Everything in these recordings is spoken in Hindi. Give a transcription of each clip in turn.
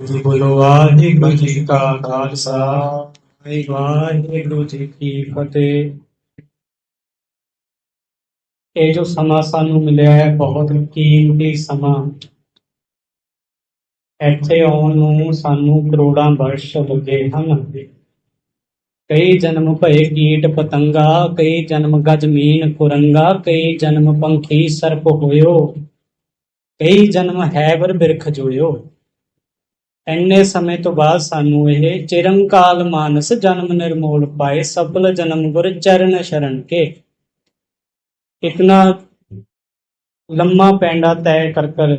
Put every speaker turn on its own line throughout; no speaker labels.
जी बोलो वाहिगुरु जी का खालसा वाहिगुरु जी की फतेह। ਇਹ ਜੋ ਸਮਾਂ ਸਾਨੂੰ ਮਿਲਿਆ ਹੈ ਬਹੁਤ ਕੀਮਤੀ ਸਮਾਂ। ਇੱਥੇ ਆਉਣ ਨੂੰ ਸਾਨੂੰ ਕਰੋੜਾਂ ਵਰਸ਼ ਲੱਗੇ ਹਨ। ਕਈ ਜਨਮ ਭਏ ਕੀਟ ਪਤੰਗਾ, ਕਈ ਜਨਮ ਗਜ ਮੀਨ ਕੁਰੰਗਾ, ਕਈ ਜਨਮ ਪੰਖੀ ਸਰਪ ਹੋਇਓ, ਕਈ ਜਨਮ ਹੈਵਰ ਬਿਰਖ ਜੋਇਓ। ਇੰਨੇ ਸਮੇਂ ਤੋਂ ਬਾਅਦ ਸਾਨੂੰ ਇਹ ਚਿਰੰਕਾਲ ਮਾਨਸ जन्म निर्मोल पाए, सफल जन्म गुर चरण शरण के। इतना लंबा पैंडा तय कर कर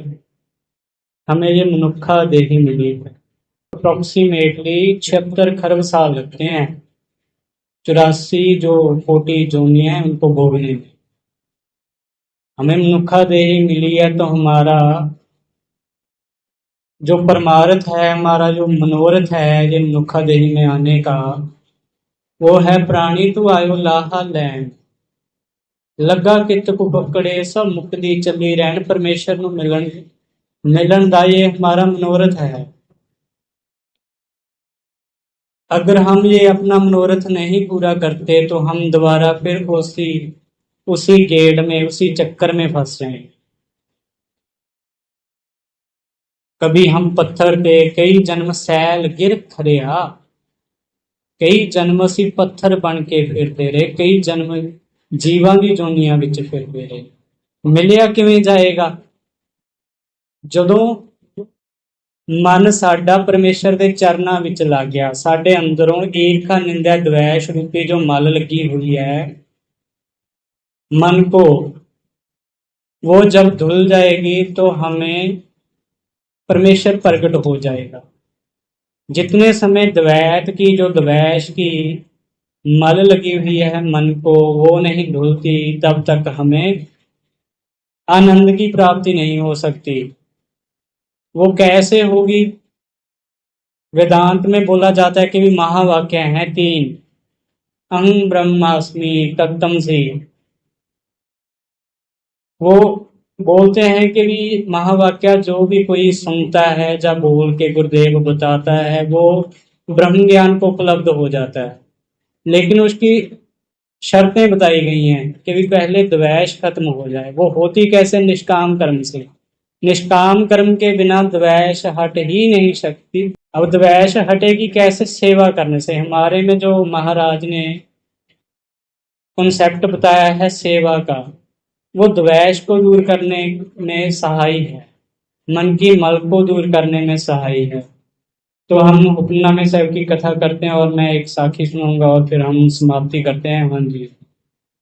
हमें ये मनुखा देही मिली है। अप्रोक्सीमेटली 76 खरब साल लगते हैं 84 जो कोटि जोनियां हैं उनको भोगने में। हमें मनुखा देही मिली है तो हमारा जो परमार्थ है, हमारा जो मनोरथ है ये मनुखा देही में आने का, वो है प्राणी तू आयो लाहा लैन, ਲੱਗਾ ਕਿਤ ਕੋ ਪਕੜੇ ਸਭ ਮੁਕਦੀ ਚੱਲੀ ਰਹਿਣ। परमेश्वर ਨੂੰ मिलन ਦਾ ये हमारा मनोरथ है। अगर हम ये अपना मनोरथ नहीं पूरा करते तो हम दोबारा फिर उसी गेड़ में उसी चक्कर में फंस जाएं। कभी हम पत्थर पे कई जन्म सैल गिर खरिया, कई जन्म ਅਸੀਂ पत्थर बन के फिरते रहे, कई जन्म ਜੀਵਾਂ ਦੀ ਜੋਨੀਆਂ ਵਿੱਚ ਫਿਰਦੇ ਰਹੇ। ਮਿਲਿਆ ਕਿਵੇਂ ਜਾਏਗਾ? ਜਦੋਂ ਮਨ ਸਾਡਾ ਪਰਮੇਸ਼ਰ ਦੇ ਚਰਨਾਂ ਵਿੱਚ ਲੱਗ ਗਿਆ, ਸਾਡੇ ਅੰਦਰੋਂ ਈਰਖਾ ਨਿੰਦਿਆ द्वेष रूपी जो मल लगी हुई है मन को, वो जब धुल जाएगी तो हमें परमेश्वर प्रकट हो जाएगा। जितने समय द्वैत की जो द्वेष की मल लगी हुई है मन को, वो नहीं धुलती तब तक हमें आनंद की प्राप्ति नहीं हो सकती। वो कैसे होगी? वेदांत में बोला जाता है कि भी महावाक्य हैं 3, अहं ब्रह्मास्मि तत्तमसि। वो बोलते हैं कि भी महावाक्य जो भी कोई सुनता है या बोल के गुरुदेव बताता है वो ब्रह्म ज्ञान को उपलब्ध हो जाता है। लेकिन उसकी शर्तें बताई गई हैं कि भी पहले द्वेष खत्म हो जाए। वो होती कैसे? निष्काम कर्म से। निष्काम कर्म के बिना द्वेष हट ही नहीं सकती। अब द्वेष हटेगी कैसे? सेवा करने से। हमारे में जो महाराज ने कॉन्सेप्ट बताया है सेवा का, वो द्वेष को दूर करने में सहायक है, मन की मल को दूर करने में सहायक है। तो हम हुक्मनामे साहब की कथा करते हैं और मैं एक साखी सुनाऊंगा और फिर हम समाप्ति करते हैं। हाँ जी।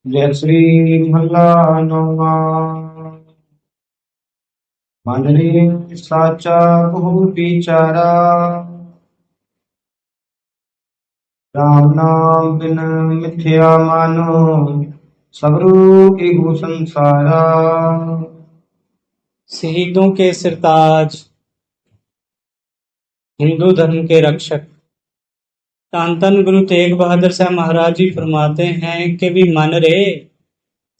जय श्री महला नौवा। मन रे साचा बहु बिचारा, राम नाम बिन मिथ्या मानो, सबरू एगो संसारा।
शहीदों के सिरताज, हिंदू धर्म के रक्षक धन धन गुरु तेग बहादुर साहब महाराज जी फरमाते हैं कि भी मन रे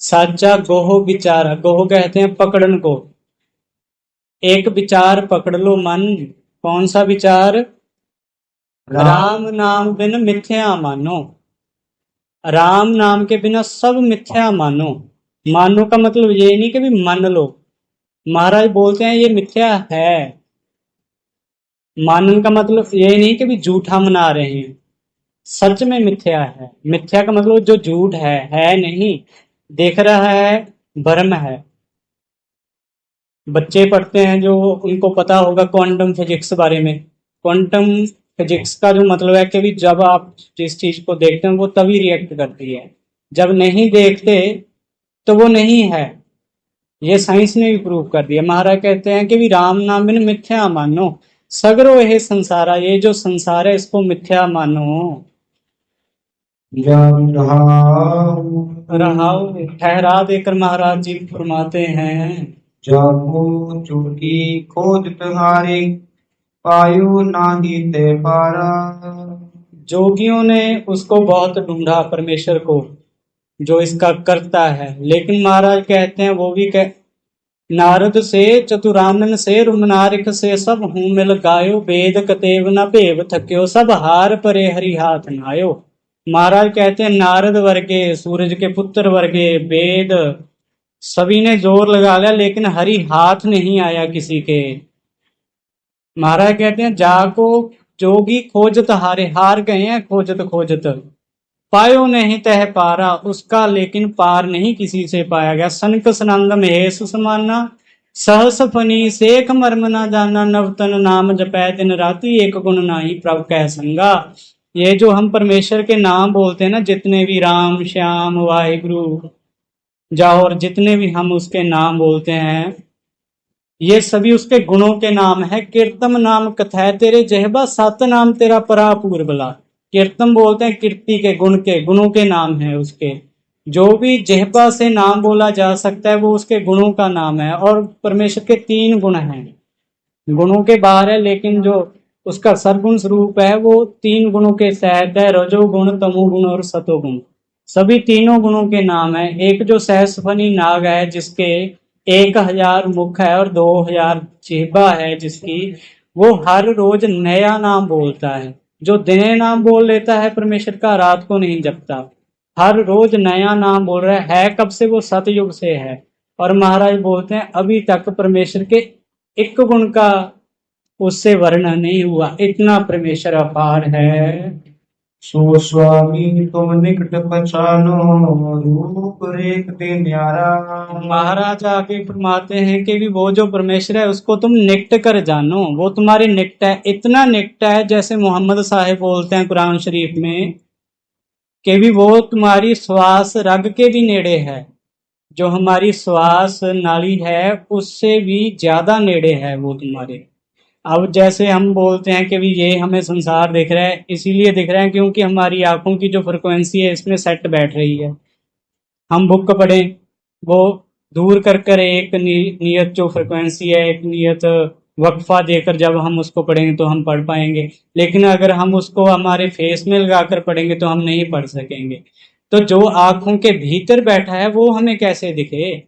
साचा गोह विचारा। गोह कहते हैं पकड़न को। एक विचार पकड़ लो मन। कौन सा विचार? राम नाम बिन मिथ्या मानो। राम नाम के बिना सब मिथ्या मानो। मानो का मतलब ये नहीं कि भी मान लो। महाराज बोलते हैं ये मिथ्या है। मानन का मतलब ये नहीं कि भी झूठा मना रहे हैं, सच में मिथ्या है। मिथ्या का मतलब जो झूठ है नहीं, देख रहा है, भ्रम है। बच्चे पढ़ते हैं जो उनको पता होगा क्वांटम फिजिक्स बारे में। क्वांटम फिजिक्स का जो मतलब है कि भी जब आप जिस चीज को देखते हैं वो तभी रिएक्ट करती है, जब नहीं देखते तो वो नहीं है। ये साइंस ने भी प्रूव कर दिया। महाराज कहते हैं कि भी राम नाम बिन मिथ्या मानो, सगरो ये संसारा, ये जो संसार है इसको मिथ्या मानो। रहाओ ठहरा देकर महाराज जी फरमाते हैं,
जाको चूकी खोज तुम्हारे, पायो नाही ते पारा।
जोगियों ने उसको बहुत ढूंढा परमेश्वर को, जो इसका करता है, लेकिन महाराज कहते हैं वो भी नारद से चतुरानन से रुमनारिक से सब हूँ मिल गायो, वेद कतेव न भेव थक्यो, सब हार परे हरि हाथ नायो। महाराज कहते हैं नारद वर्गे, सूरज के पुत्र वर्गे, वेद सभी ने जोर लगा लिया लेकिन हरि हाथ नहीं आया किसी के। महाराज कहते हैं जाको जोगी खोजत हारे, हार गए हैं खोजत खोजत, पायो नहीं तह पारा, उसका लेकिन पार नहीं किसी से पाया गया। सनक सनंद महेश समाना, सहस फनी सेख मर्म ना जाना, नवतन नाम जपै दिन राति, एक गुण नाही प्रभु कह संगा। ये जो हम परमेश्वर के नाम बोलते हैं ना, जितने भी राम श्याम वाहिगुरु जाओ और जितने भी हम उसके नाम बोलते हैं, ये सभी उसके गुणों के नाम है। कीर्तम नाम कथय तेरे जहबा, सत नाम तेरा परापूर बला। कीर्तम बोलते हैं कीर्ति के, गुण के, गुणों के नाम है उसके। जो भी जिह्वा से नाम बोला जा सकता है वो उसके गुणों का नाम है। और परमेश्वर के 3 गुण हैं, गुणों के बाहर है, लेकिन जो उसका सरगुण स्वरूप है वो 3 गुणों के सहत है, रजोगुण तमोगुण और सतोगुण। सभी तीनों गुणों के नाम है। एक जो सहस्रफनी नाग है जिसके 1000 मुख है और 2000 जिह्वा है जिसकी, वो हर रोज नया नाम बोलता है। जो दिने नाम बोल लेता है परमेश्वर का, रात को नहीं जपता, हर रोज नया नाम बोल रहा है। कब से? वो सतयुग से है। और महाराज बोलते हैं अभी तक परमेश्वर के एक गुण का उससे वर्णन नहीं हुआ, इतना परमेश्वर अपार है।
सो स्वामी तुम निकट पहचानो, रूप रेखते न्यारा।
महाराज आगे फरमाते हैं कि भी वो जो परमेश्वर है उसको तुम निकट कर जानो, वो तुम्हारे निकट है, इतना निकट है जैसे मोहम्मद साहिब बोलते हैं कुरान शरीफ में कि भी वो तुम्हारी श्वास रग के भी नेड़े है। जो हमारी श्वास नाली है उससे भी ज्यादा नेड़े है वो तुम्हारे। अब जैसे हम बोलते हैं कि भी ये हमें संसार दिख रहा है, इसीलिए दिख रहा है क्योंकि हमारी आंखों की जो फ्रिक्वेंसी है इसमें सेट बैठ रही है। हम बुक पढ़ें, वो दूर कर कर एक नियत जो फ्रिक्वेंसी है, एक नियत वक्फा देकर जब हम उसको पढ़ेंगे तो हम पढ़ पाएंगे। लेकिन अगर हम उसको हमारे फेस में लगाकर पढ़ेंगे तो हम नहीं पढ़ सकेंगे। तो जो आंखों के भीतर बैठा है वो हमें कैसे दिखे?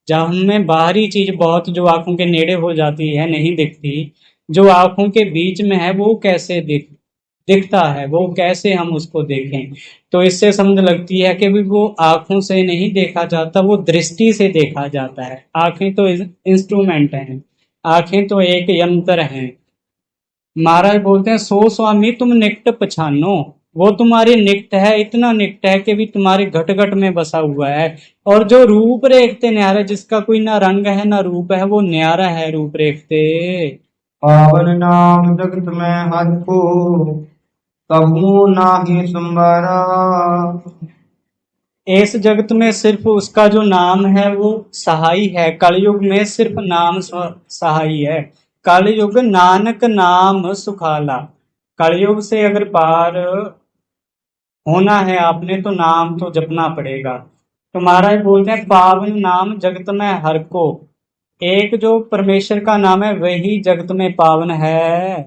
जब हमें बाहरी चीज बहुत जो आंखों के नेड़े हो जाती है नहीं दिखती, जो आंखों के बीच में है वो कैसे दिखता है, वो कैसे हम उसको देखें? तो इससे समझ लगती है कि भी वो आंखों से नहीं देखा जाता, वो दृष्टि से देखा जाता है। आंखें तो इंस्ट्रूमेंट हैं, आंखें तो एक यंत्र हैं। महाराज बोलते हैं सो स्वामी तुम निकट पछानो, वो तुम्हारे निकट है, इतना निकट है कि भी तुम्हारे घट घट में बसा हुआ है। और जो रूप रेखते न्यारा, जिसका कोई ना रंग है ना रूप है, वो न्यारा है रूप रेखते।
पावन नाम जगत में हर को, कबू नाही संबारा।
इस जगत में सिर्फ उसका जो नाम है वो सहाई है। कलयुग में सिर्फ नाम सहाई है। कलयुग नानक नाम सुखाला। कलयुग से अगर पार होना है आपने तो नाम तो जपना पड़ेगा। तो महाराज बोलते हैं पावन नाम जगत में हर को, एक जो परमेश्वर का नाम है वही जगत में पावन है।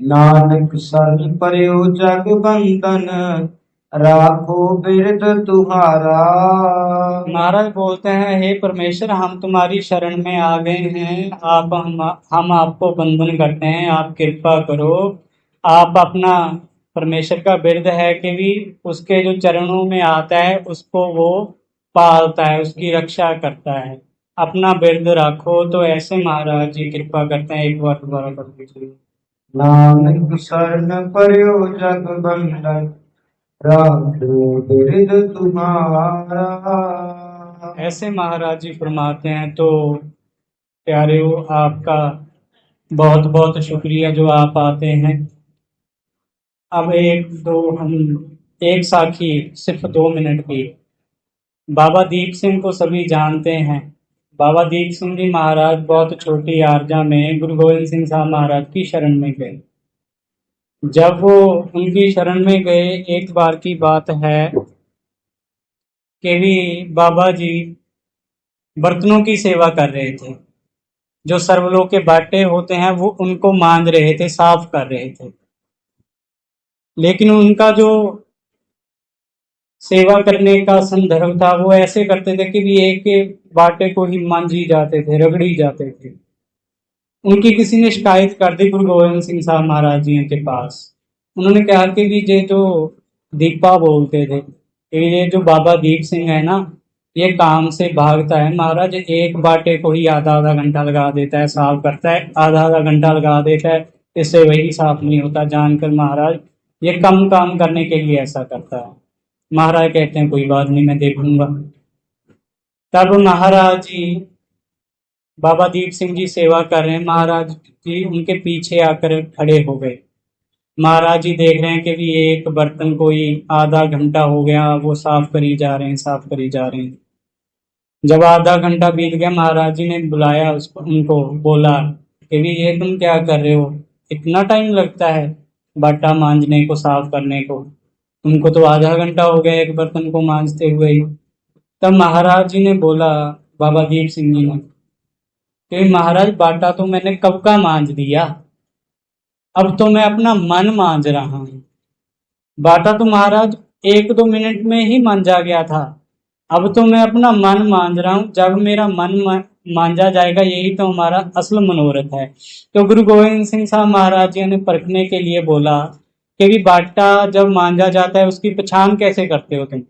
नानक सर पर्यो जग बंधन, राखो बिरद तुम्हारा।
महाराज बोलते हैं हे परमेश्वर हम तुम्हारी शरण में आ गए हैं, आप हम आपको बंधन करते हैं, आप कृपा करो। आप अपना, परमेश्वर का बिरद है कि भी उसके जो चरणों में आता है उसको वो पालता है, उसकी रक्षा करता है। अपना बिरद रखो। तो ऐसे महाराज जी कृपा करते हैं। एक बार दोबारा कर दीजिए।
नानक शरण पर्यो जग बंधन, राखो बिरद तुम्हारा।
ऐसे महाराज जी फरमाते हैं। तो प्यारे हो, आपका बहुत बहुत शुक्रिया जो आप आते हैं। अब एक साखी सिर्फ 2 मिनट की। बाबा दीप सिंह को सभी जानते हैं। बाबा दीप सिंह जी महाराज बहुत छोटी आरजा में गुरु गोविंद सिंह साहब महाराज की शरण में गए। जब वो उनकी शरण में गए, एक बार की बात है कि भी बाबा जी बर्तनों की सेवा कर रहे थे। जो सर्वलोक के बाटे होते हैं वो उनको मांज रहे थे, साफ कर रहे थे। लेकिन उनका जो सेवा करने का संदर्भ था वो ऐसे करते थे कि भी एक बाटे को ही मांझी जाते थे, रगड़ी जाते थे। उनकी किसी ने शिकायत कर दी गुरु गोविंद सिंह साहब महाराज जी के पास। उन्होंने कहा कि ये जो दीपा बोलते थे, ये जो बाबा दीप सिंह है ना, ये काम से भागता है महाराज, एक बाटे को ही आधा आधा घंटा लगा देता है, साफ करता है, आधा आधा घंटा लगा देता है, इससे वही साफ नहीं होता। जानकर महाराज ये कम काम करने के लिए ऐसा करता है। महाराज कहते हैं कोई बात नहीं, मैं देखूंगा। तब महाराज जी, बाबा दीप सिंह जी सेवा कर रहे हैं, महाराज जी उनके पीछे आकर खड़े हो गए। महाराज जी देख रहे हैं कि भी एक बर्तन को ही आधा घंटा हो गया, वो साफ करी जा रहे हैं, साफ करी जा रहे हैं। जब आधा घंटा बीत गया, महाराज जी ने बुलाया उसको, उनको बोला कि भी ये तुम क्या कर रहे हो, इतना टाइम लगता है बाटा मांजने को, साफ करने को, तुमको तो आधा घंटा हो गया एक बर्तन को मांजते हुए ही। तब महाराज जी ने बोला, बाबा दीप सिंह जी ने, कि महाराज बाटा तो मैंने कब का मांज दिया, अब तो मैं अपना मन मांज रहा हूँ। बाटा तो महाराज 1-2 मिनट में ही मांजा गया था, अब तो मैं अपना मन मांज रहा हूँ। जब मेरा मन मांजा जाएगा, यही तो हमारा असल मनोरथ है। तो गुरु गोविंद सिंह साहब महाराज जी ने परखने के लिए बोला कि भी बाटा जब मांजा जाता है उसकी पहचान कैसे करते हो तुम।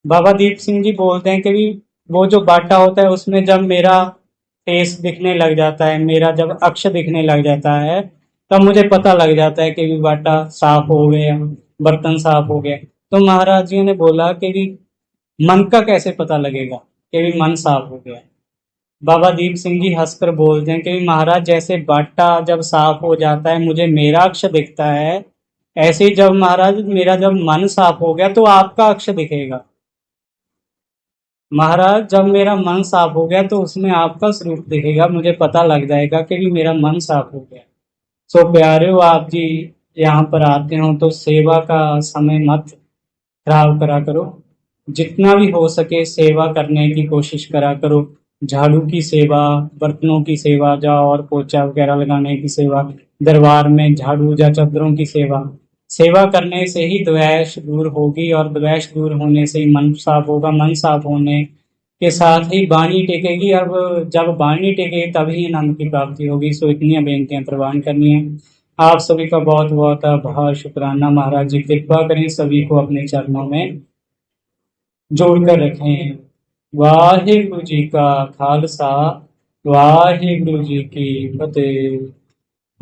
बाबा दीप सिंह जी बोलते हैं कि भी वो जो बाटा होता है उसमें जब मेरा फेस दिखने लग जाता है, मेरा जब अक्ष दिखने लग जाता है, तब मुझे पता लग जाता है कि भी बाटा साफ हो गया, बर्तन साफ हो गया। तो महाराज जी ने बोला कि भी मन का कैसे पता लगेगा कि भी मन साफ हो गया। बाबा दीप सिंह जी हंसकर बोलते हैं कि महाराज जैसे बाटा जब साफ हो जाता है मुझे मेरा अक्ष दिखता है, ऐसे ही जब महाराज मेरा जब मन साफ हो गया तो आपका अक्ष दिखेगा। महाराज जब मेरा मन साफ हो गया तो उसमें आपका स्वरूप दिखेगा, मुझे पता लग जाएगा कि भी मेरा मन साफ हो गया। सो प्यारे हो, आप जी यहाँ पर आते हो तो सेवा का समय मत खराब करा करो, जितना भी हो सके सेवा करने की कोशिश करा करो। झाड़ू की सेवा, बर्तनों की सेवा, जाओ और पोछा वगैरह लगाने की सेवा, दरबार में झाड़ू या चादरों की सेवा। सेवा करने से ही द्वेष दूर होगी, और द्वेष दूर होने से ही मन साफ होगा, मन साफ होने के साथ ही वाणी टेकेगी। अब जब वाणी टेकेगी तभी आनंद की प्राप्ति होगी। सो इतनी बेनतियां प्रवान करनी है। आप सभी का बहुत बहुत आभार, शुक्राना। महाराज जी कृपा करें सभी को अपने चरणों में जोड़कर रखें। वाहिगुरु जी का खालसा, वाहिगुरु जी की फतेह।